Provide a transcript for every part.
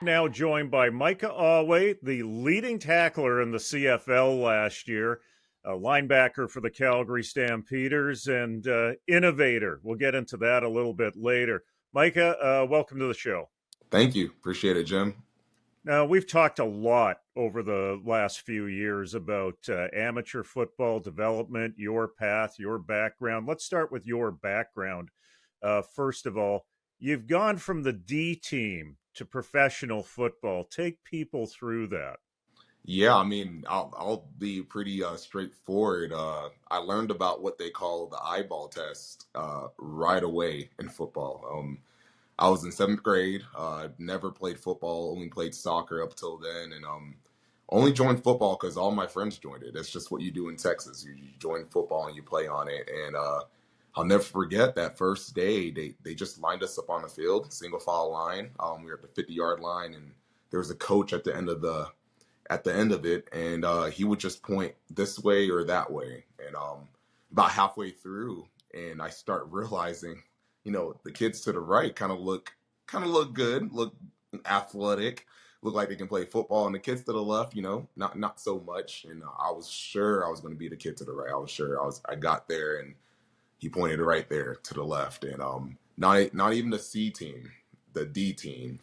Now joined by Micah Awe, the leading tackler in the CFL last year, a linebacker for the Calgary Stampeders, and innovator. We'll get into that a little bit later. Micah, welcome to the show. Thank you. Appreciate it, Jim. Now, we've talked a lot over the last few years about amateur football development, your path, your background. Let's start with your background. First of all, you've gone from the D team to professional football. Take people through that. Yeah, I mean, I'll be pretty straightforward. I learned about what they call the eyeball test right away in football. I was in seventh grade. Never played football. Only played soccer up till then, and only joined football because all my friends joined it. That's just what you do in Texas. You join football and you play on it. And I'll never forget that first day. They just lined us up on the field, single file line. We were at the 50-yard line, and there was a coach at the end of it, and he would just point this way or that way. And about halfway through, and I start realizing, the kids to the right kind of look good, look athletic, look like they can play football, and the kids to the left, not so much. And I was sure I was going to be the kid to the right. I was sure I got there, and he pointed right there to the left, and not even the C team, the D team.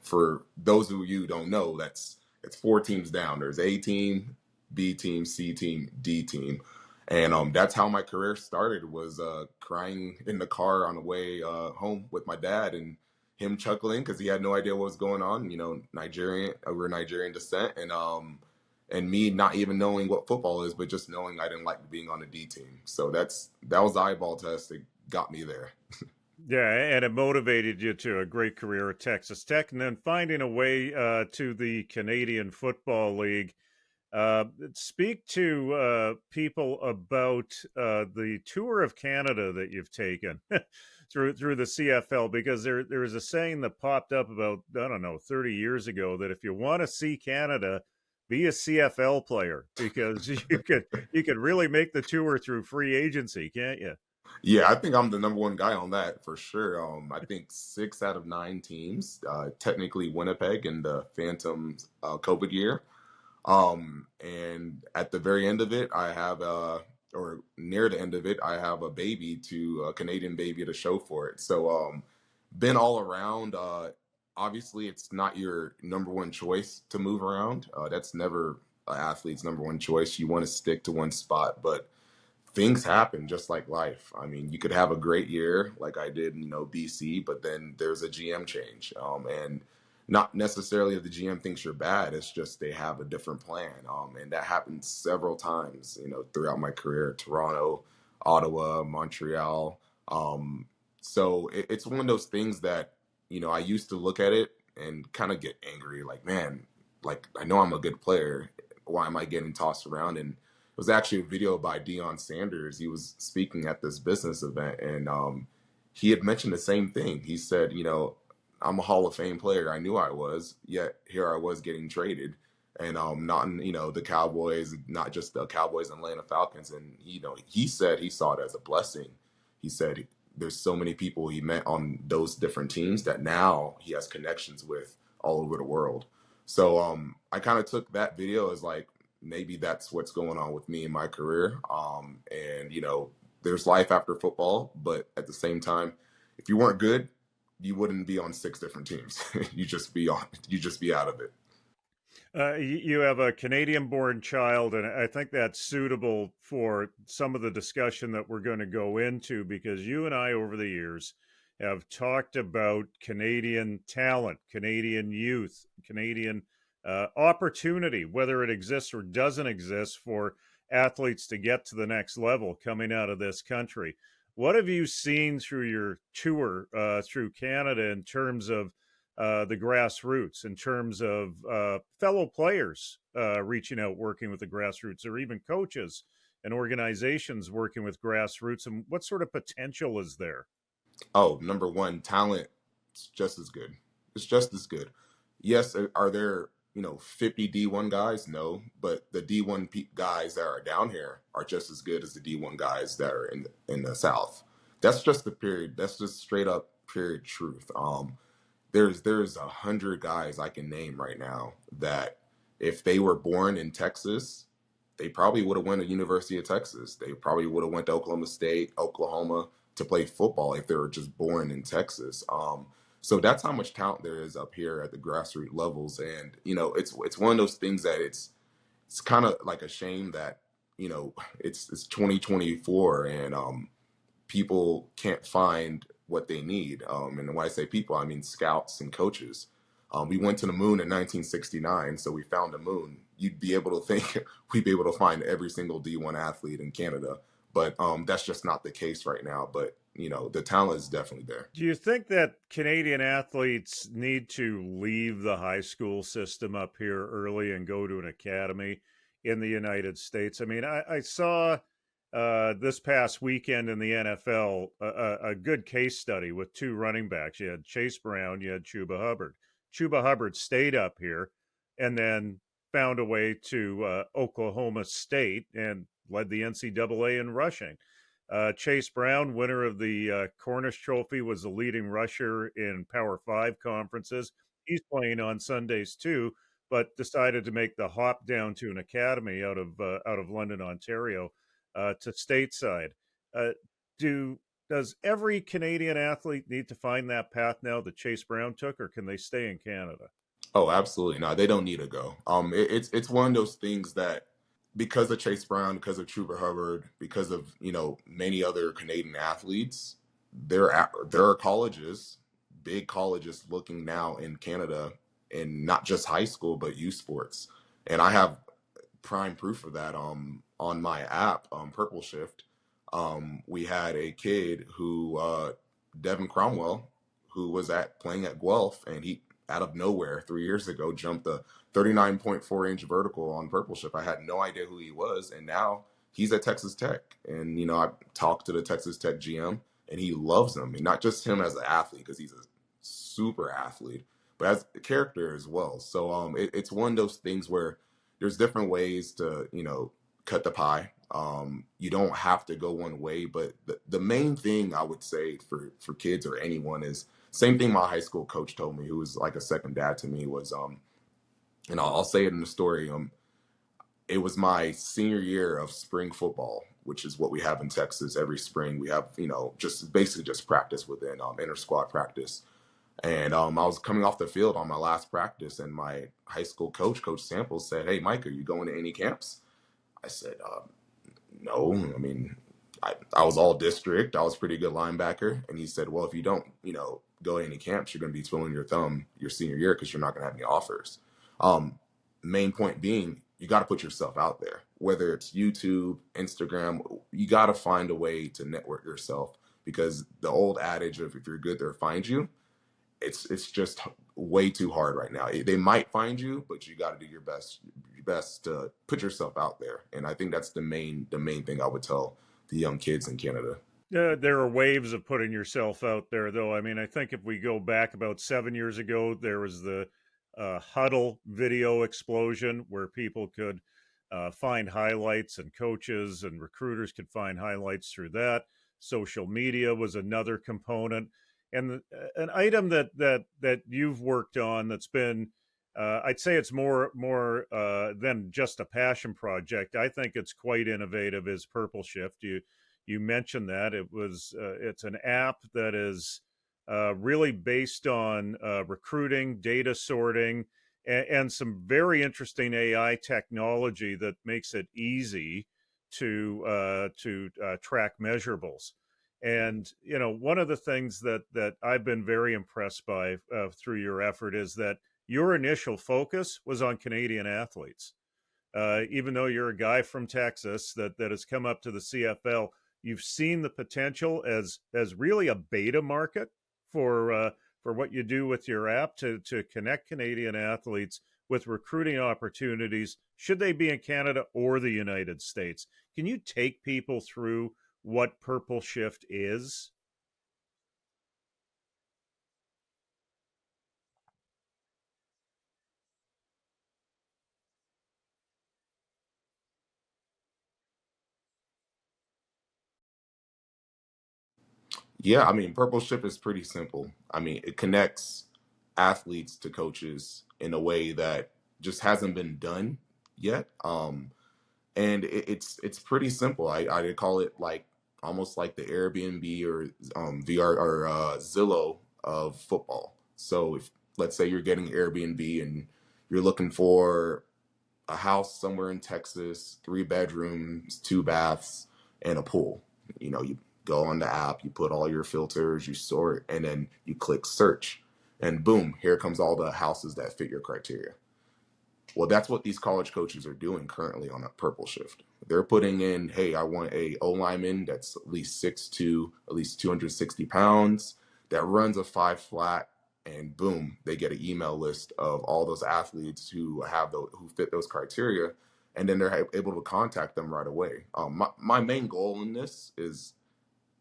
For those of you who don't know, it's four teams down. There's A team, B team, C team, D team. And that's how my career started, was crying in the car on the way home with my dad, and him chuckling because he had no idea what was going on. We're Nigerian descent, and me not even knowing what football is, but just knowing I didn't like being on the D team. So that was the eyeball test that got me there. Yeah, and it motivated you to a great career at Texas Tech, and then finding a way to the Canadian Football League. Speak to people about the tour of Canada that you've taken through the CFL, because there was a saying that popped up about, I don't know, 30 years ago, that if you want to see Canada, be a CFL player, because you could really make the tour through free agency, can't you? Yeah, I think I'm the number one guy on that for sure. I think 6 out of 9 teams, technically Winnipeg in the Phantoms COVID year. And at the very end of it, or near the end of it, I have a Canadian baby to show for it. So, been all around. Obviously, it's not your number one choice to move around. That's never an athlete's number one choice. You want to stick to one spot, but things happen just like life. I mean, you could have a great year like I did, BC, but then there's a GM change. And not necessarily that the GM thinks you're bad. It's just they have a different plan. And that happened several times, throughout my career: Toronto, Ottawa, Montreal. So it's one of those things that, I used to look at it and kind of get angry, like, man, like, I know I'm a good player. Why am I getting tossed around? And it was actually a video by Deion Sanders. He was speaking at this business event, and he had mentioned the same thing. He said, I'm a Hall of Fame player. I knew I was, yet here I was getting traded, and not in, the Cowboys, not just the Cowboys and Atlanta Falcons. And, he said he saw it as a blessing. He said there's so many people he met on those different teams that now he has connections with all over the world. So I kind of took that video as like, maybe that's what's going on with me in my career. And, there's life after football, but at the same time, if you weren't good, you wouldn't be on 6 different teams. You just be out of it. You have a Canadian-born child, and I think that's suitable for some of the discussion that we're going to go into, because you and I, over the years, have talked about Canadian talent, Canadian youth, Canadian opportunity, whether it exists or doesn't exist, for athletes to get to the next level coming out of this country. What have you seen through your tour through Canada in terms of the grassroots, in terms of fellow players reaching out, working with the grassroots, or even coaches and organizations working with grassroots? And what sort of potential is there? Oh, number one, talent is just as good. It's just as good. Yes, are there, 50 D1 guys? No, but the D1 guys that are down here are just as good as the D1 guys that are in the South. That's just the period. That's just straight up period truth. there's 100 guys I can name right now that if they were born in Texas, they probably would have went to University of Texas. They probably would have went to Oklahoma State, Oklahoma to play football if they were just born in Texas. So that's how much talent there is up here at the grassroots levels, and it's one of those things that it's kind of like a shame that it's 2024 and people can't find what they need. And when I say people, I mean scouts and coaches. We went to the moon in 1969, so we found the moon. You'd be able to think we'd be able to find every single D1 athlete in Canada, but that's just not the case right now. But the talent is definitely there. Do you think that Canadian athletes need to leave the high school system up here early and go to an academy in the United States? I mean, I saw this past weekend in the NFL a good case study with two running backs. You had Chase Brown, you had Chuba Hubbard. Chuba Hubbard stayed up here and then found a way to Oklahoma State and led the NCAA in rushing. Chase Brown, winner of the Cornish Trophy, was the leading rusher in Power Five conferences. He's playing on Sundays too, but decided to make the hop down to an academy out of London, Ontario, to stateside. Uh, does every Canadian athlete need to find that path now that Chase Brown took, or can they stay in Canada? Oh, absolutely. No, they don't need to go. It's one of those things that because of Chase Brown, because of Truber Hubbard, because of many other Canadian athletes, there are colleges, big colleges, looking now in Canada, and not just high school but youth sports. And I have prime proof of that. On my app, Purpleshift, we had a kid who Devin Cromwell, who was at playing at Guelph, and he out of nowhere 3 years ago jumped a 39.4-inch vertical on Purpleshift. I had no idea who he was, and now he's at Texas Tech. And I talked to the Texas Tech GM, and he loves him, and not just him as an athlete because he's a super athlete, but as a character as well. So it's one of those things where there's different ways to cut the pie. You don't have to go one way, but the main thing I would say for kids or anyone is same thing my high school coach told me, who was like a second dad to me, was and I'll say it in the story. It was my senior year of spring football, which is what we have in Texas every spring. We have just basically just practice within inter squad practice. And I was coming off the field on my last practice, and my high school coach, Coach Samples, said, "Hey, Mike, are you going to any camps?" I said, "No. I mean, I was all district. I was a pretty good linebacker." And he said, "Well, if you don't, go to any camps, you're going to be twiddling your thumb your senior year because you're not going to have any offers." Main point being, you got to put yourself out there, whether it's YouTube, Instagram. You got to find a way to network yourself, because the old adage of if you're good, they'll find you. It's just way too hard right now. They might find you, but you got to do your best to put yourself out there. And I think that's the main thing I would tell the young kids in Canada. There are waves of putting yourself out there, though. I mean, I think if we go back about 7 years ago, there was the huddle video explosion where people could find highlights, and coaches and recruiters could find highlights through that. Social media was another component, and an item that you've worked on that's been, I'd say it's more than just a passion project. I think it's quite innovative. Is Purpleshift. You mentioned that it's an app that is really based on recruiting, data sorting, and some very interesting AI technology that makes it easy to track measurables. And one of the things that I've been very impressed by through your effort is that your initial focus was on Canadian athletes. Even though you're a guy from Texas that has come up to the CFL, you've seen the potential as really a beta market for what you do with your app to connect Canadian athletes with recruiting opportunities, should they be in Canada or the United States. Can you take people through what Purpleshift is? Yeah, I mean, Purpleship is pretty simple. I mean, it connects athletes to coaches in a way that just hasn't been done yet. And it's pretty simple. I call it like almost like the Airbnb or VR or Zillow of football. So if let's say you're getting Airbnb and you're looking for a house somewhere in Texas, 3 bedrooms, 2 baths, and a pool. You go on the app, you put all your filters, you sort, and then you click search, and boom, here comes all the houses that fit your criteria. Well, that's what these college coaches are doing currently on a Purpleshift. They're putting in, hey, I want a O lineman that's at least 6'2", at least 260 pounds, that runs a 5 flat, and boom, they get an email list of all those athletes who who fit those criteria, and then they're able to contact them right away. My main goal in this is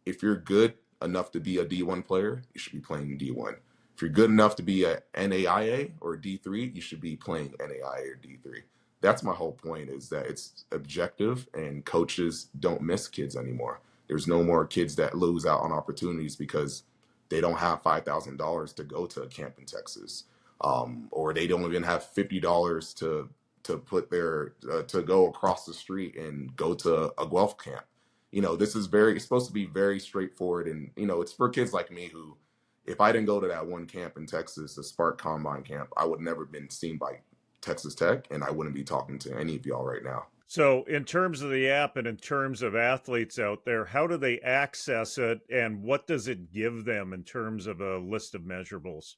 if you're good enough to be a D1 player, you should be playing D1. If you're good enough to be a NAIA or D3, you should be playing NAIA or D3. That's my whole point, is that it's objective and coaches don't miss kids anymore. There's no more kids that lose out on opportunities because they don't have $5,000 to go to a camp in Texas, or they don't even have $50 to put their to go across the street and go to a Guelph camp. This is it's supposed to be very straightforward, and it's for kids like me who, if I didn't go to that one camp in Texas, the Spark Combine camp, I would never been seen by Texas Tech, and I wouldn't be talking to any of y'all right now. So, in terms of the app and in terms of athletes out there, how do they access it, and what does it give them in terms of a list of measurables?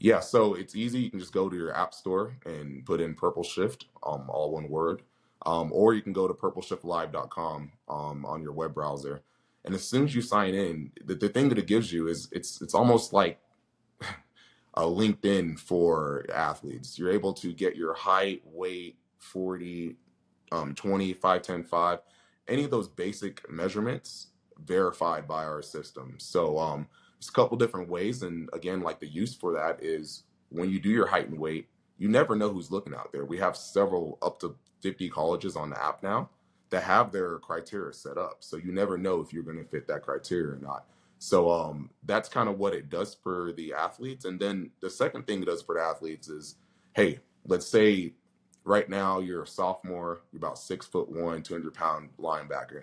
Yeah, so it's easy. You can just go to your app store and put in Purpleshift, all one word, or you can go to purpleshiftlive.com on your web browser. And as soon as you sign in, the thing that it gives you is it's almost like a LinkedIn for athletes. You're able to get your height, weight, 40, 20, 5, 10, 5, any of those basic measurements verified by our system. So there's a couple different ways. And again, like the use for that is when you do your height and weight, you never know who's looking out there. We have several up to 50 colleges on the app now that have their criteria set up. So you never know if you're going to fit that criteria or not. So that's kind of what it does for the athletes. And then the second thing it does for the athletes is, hey, let's say right now you're a sophomore, you're about 6'1", 200-pound linebacker.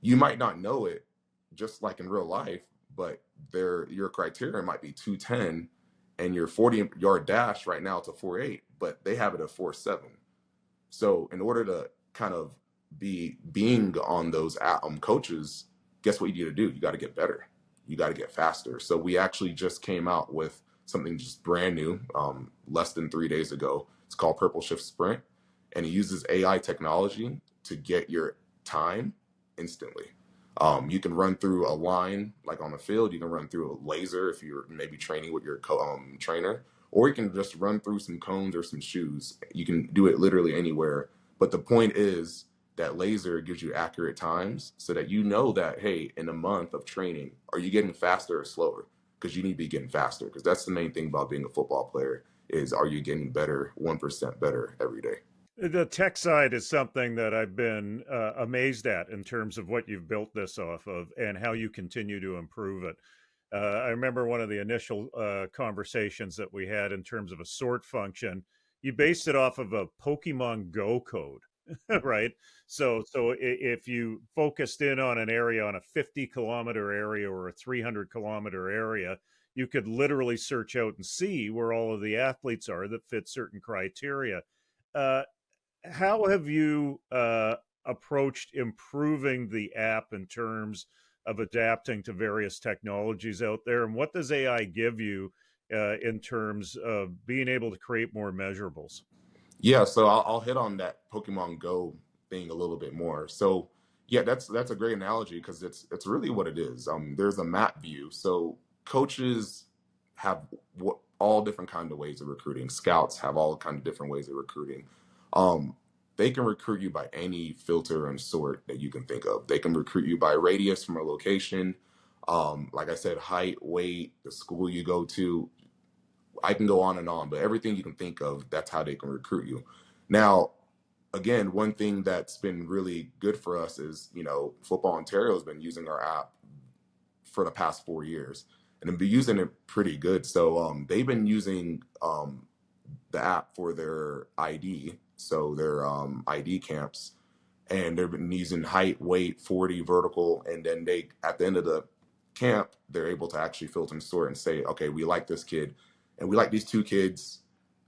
You might not know it, just like in real life, but your criteria might be 210, and your 40-yard dash right now it's a 4.8, but they have it at 4.7. So in order to kind of being on those coaches, guess what you need to do? You got to get better. You got to get faster. So we actually just came out with something just brand new, less than 3 days ago. It's called Purpleshift Sprint, and it uses AI technology to get your time instantly. You can run through a line like on the field. You can run through a laser if you're maybe training with your trainer, or you can just run through some cones or some shoes. You can do it literally anywhere. But the point is that laser gives you accurate times so that you know that, hey, in a month of training, are you getting faster or slower? Because you need to be getting faster, because that's the main thing about being a football player is, are you getting better, 1% better every day? The tech side is something that I've been amazed at in terms of what you've built this off of and how you continue to improve it. I remember one of the initial conversations that we had in terms of a sort function. You based it off of a Pokemon Go code, right? So if you focused in on an area, on a 50-kilometer area or a 300-kilometer area, you could literally search out and see where all of the athletes are that fit certain criteria. Uh, how have you approached improving the app in terms of adapting to various technologies out there? And what does AI give you in terms of being able to create more measurables? Yeah, so I'll hit on that Pokemon Go thing a little bit more. So yeah, that's a great analogy because it's really what it is. There's a map view. So coaches have all different kind of ways of recruiting. Scouts have all kind of different ways of recruiting. Um, they can recruit you by any filter and sort that you can think of. They can recruit you by radius from a location. Like I said, height, weight, the school you go to. I can go on and on, but everything you can think of, that's how they can recruit you. Now, again, one thing that's been really good for us is, Football Ontario has been using our app for the past 4 years. and they've been using it pretty good. So they've been using the app for their ID, so their ID camps, and they've been using height, weight, 40 vertical, and then they at the end of the camp they're able to actually filter and sort and say, okay, we like this kid, and we like these two kids.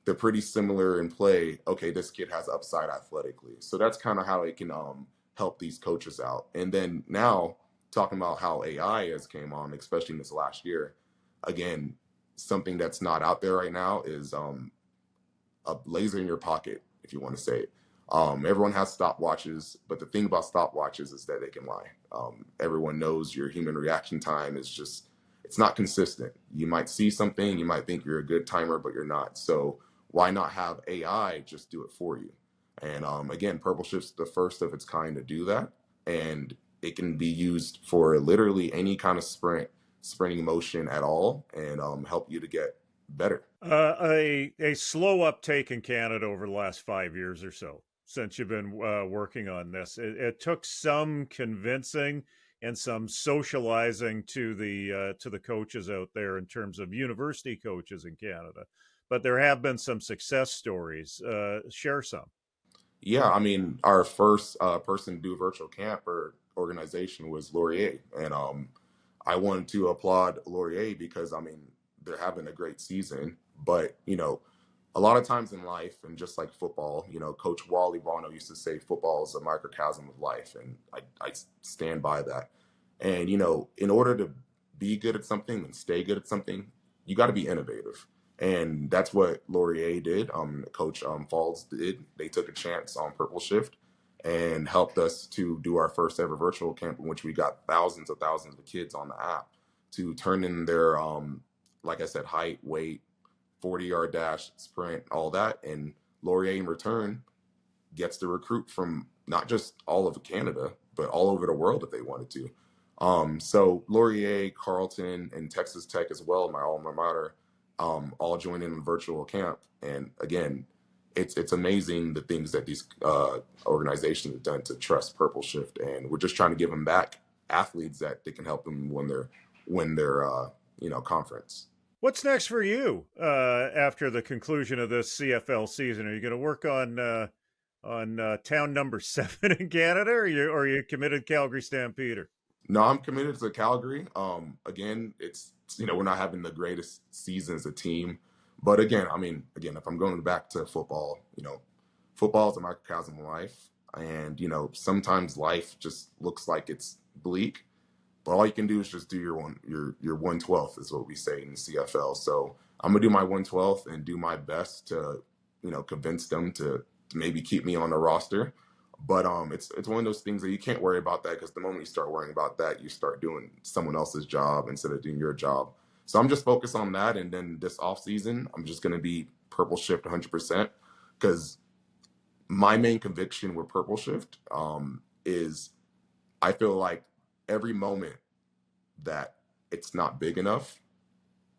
They're pretty similar in play. Okay, this kid has upside athletically, so that's kind of how it can help these coaches out. And then now talking about how AI has came on, especially in this last year, again, something that's not out there right now is a laser in your pocket, if you want to say it. Everyone has stopwatches, but the thing about stopwatches is that they can lie. Everyone knows your human reaction time is just, it's not consistent. You might see something, you might think you're a good timer, but you're not. So why not have AI just do it for you? And again, Purpleshift's the first of its kind to do that. And it can be used for literally any kind of sprinting motion at all, and help you to get better. A slow uptake in Canada over the last 5 years or so since you've been working on this. It took some convincing and some socializing to the coaches out there in terms of university coaches in Canada, but there have been some success stories. Share some. Yeah, I mean, our first person to do a virtual camp or organization was Laurier, and I wanted to applaud Laurier because I mean they're having a great season. But a lot of times in life, and just like football, Coach Wally Bono used to say football is a microcosm of life, and I stand by that. And in order to be good at something and stay good at something, you got to be innovative. And that's what Laurier did. Coach Falls did. They took a chance on Purpleshift and helped us to do our first ever virtual camp, in which we got thousands of kids on the app to turn in their, like I said, height, weight, 40-yard dash, sprint, all that. And Laurier in return gets to recruit from not just all of Canada, but all over the world if they wanted to. So Laurier, Carleton, and Texas Tech as well, my alma mater, all joined in a virtual camp. And again, it's amazing the things that these organizations have done to trust Purpleshift, and we're just trying to give them back athletes that they can help them win their conference. What's next for you after the conclusion of this CFL season? Are you going to work on town number 7 in Canada, or are you committed Calgary Stampeder? No, I'm committed to Calgary. Again, it's we're not having the greatest season as a team, but again, if I'm going back to football, football is a microcosm of life, and sometimes life just looks like it's bleak, but all you can do is just do your 1/12 is what we say in the CFL. So I'm gonna do my 1/12 and do my best to convince them to maybe keep me on the roster. But it's one of those things that you can't worry about that, because the moment you start worrying about that, you start doing someone else's job instead of doing your job. So I'm just focused on that, and then this off season, I'm just gonna be Purpleshift 100%, because my main conviction with Purpleshift is I feel like every moment that it's not big enough,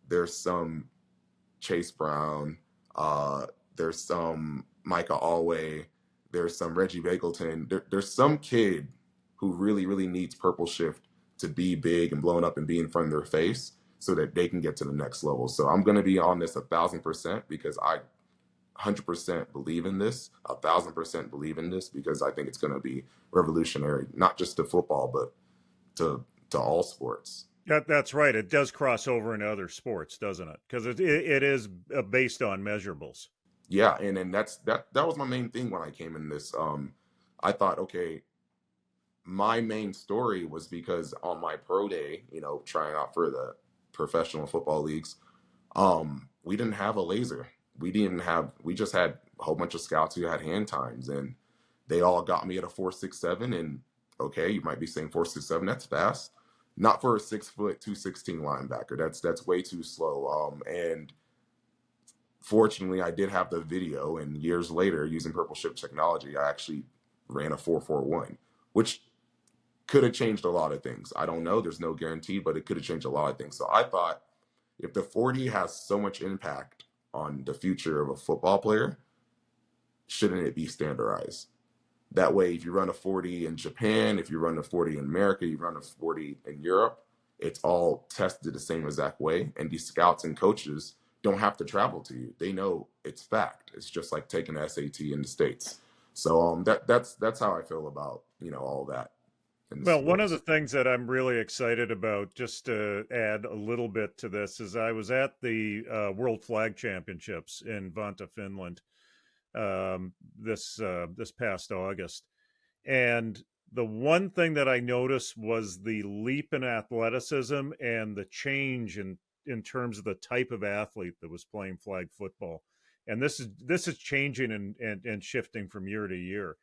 there's some Chase Brown, there's some Micah Awe, there's some Reggie Bagleton. There's some kid who really, really needs Purpleshift to be big and blown up and be in front of their face so that they can get to the next level. So I'm going to be on this 1,000% because I 100% believe in this, 1,000% believe in this, because I think it's going to be revolutionary, not just to football, but to all sports. That's right. It does cross over into other sports, doesn't it? Because it is based on measurables. Yeah, and that was my main thing when I came in this. I thought, okay, my main story was because on my pro day, trying out for the professional football leagues, we didn't have a laser. We just had a whole bunch of scouts who had hand times, and they all got me at a 4.67. And okay, you might be saying 4.67, that's fast. Not for a 6', 216 linebacker. That's way too slow. And fortunately, I did have the video, and years later, using Purpleshift technology, I actually ran a 4.41, which could have changed a lot of things. I don't know. There's no guarantee, but it could have changed a lot of things. So I thought, if the 40 has so much impact on the future of a football player, shouldn't it be standardized? That way, if you run a 40 in Japan, if you run a 40 in America, you run a 40 in Europe, It's all tested the same exact way. And these scouts and coaches don't have to travel to you. They know it's fact. It's just like taking the SAT in the States. So that's how I feel about, all that in the Well, one of sports. the things that I'm really excited about, just to add a little bit to this, is I was at the World Flag Championships in Vanta, Finland, this past August, and the one thing that I noticed was the leap in athleticism and the change in terms of the type of athlete that was playing flag football. And this is changing and shifting from year to year.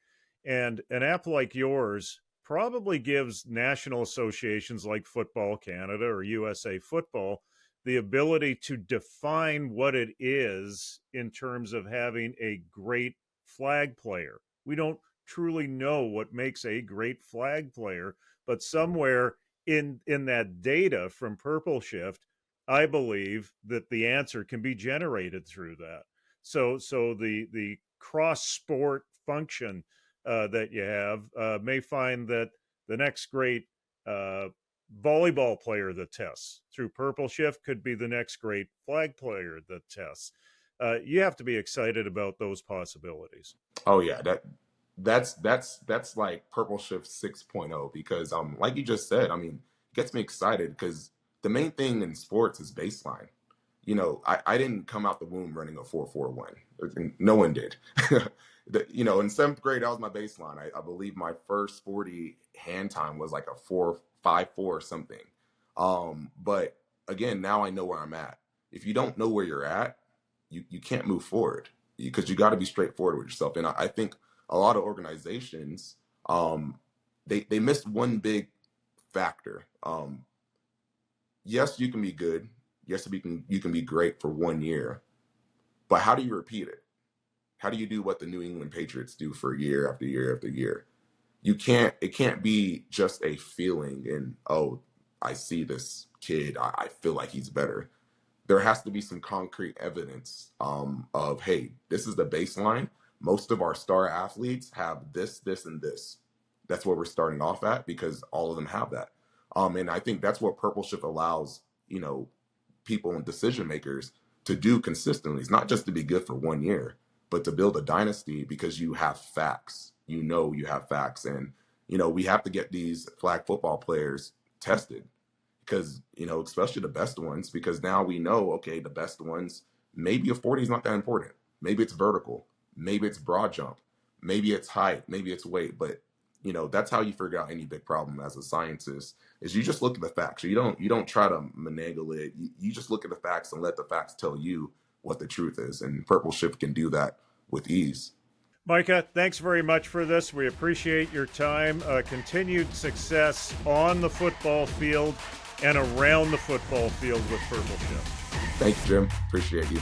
And an app like yours probably gives national associations like Football Canada or USA Football the ability to define what it is in terms of having a great flag player. We don't truly know what makes a great flag player, but somewhere in that data from Purpleshift, I believe that the answer can be generated through that. So the cross sport function that you have may find that the next great volleyball player that tests through Purpleshift could be the next great flag player that tests. You have to be excited about those possibilities. Oh yeah, that's like Purple Shift 6.0 because like you just said, I mean, it gets me excited because the main thing in sports is baseline. I didn't come out the womb running a 4.41. No one did. In seventh grade, that was my baseline. I believe my first 40 hand time was like a 4.54 or something. But again, now I know where I'm at. If you don't know where you're at, you can't move forward because you got to be straightforward with yourself. And I think a lot of organizations, they missed one big factor. Yes, you can be good. Yes, you can be great for 1 year, but how do you repeat it? How do you do what the New England Patriots do for year after year after year? It can't be just a feeling and, oh, I see this kid, I feel like he's better. There has to be some concrete evidence of, hey, this is the baseline. Most of our star athletes have this, this, and this. That's where we're starting off at because all of them have that. And I think that's what Purple Shift allows, people and decision makers to do consistently. It's not just to be good for 1 year, but to build a dynasty because you have facts. You have facts. And, we have to get these flag football players tested because, especially the best ones, because now we know, okay, the best ones, maybe a 40 is not that important. Maybe it's vertical. Maybe it's broad jump. Maybe it's height. Maybe it's weight. But, that's how you figure out any big problem as a scientist is you just look at the facts. You don't try to finagle it. You just look at the facts and let the facts tell you what the truth is. And Purple Shift can do that with ease. Micah, thanks very much for this. We appreciate your time. Continued success on the football field and around the football field with Purpleshift. Thanks, Jim. Appreciate you.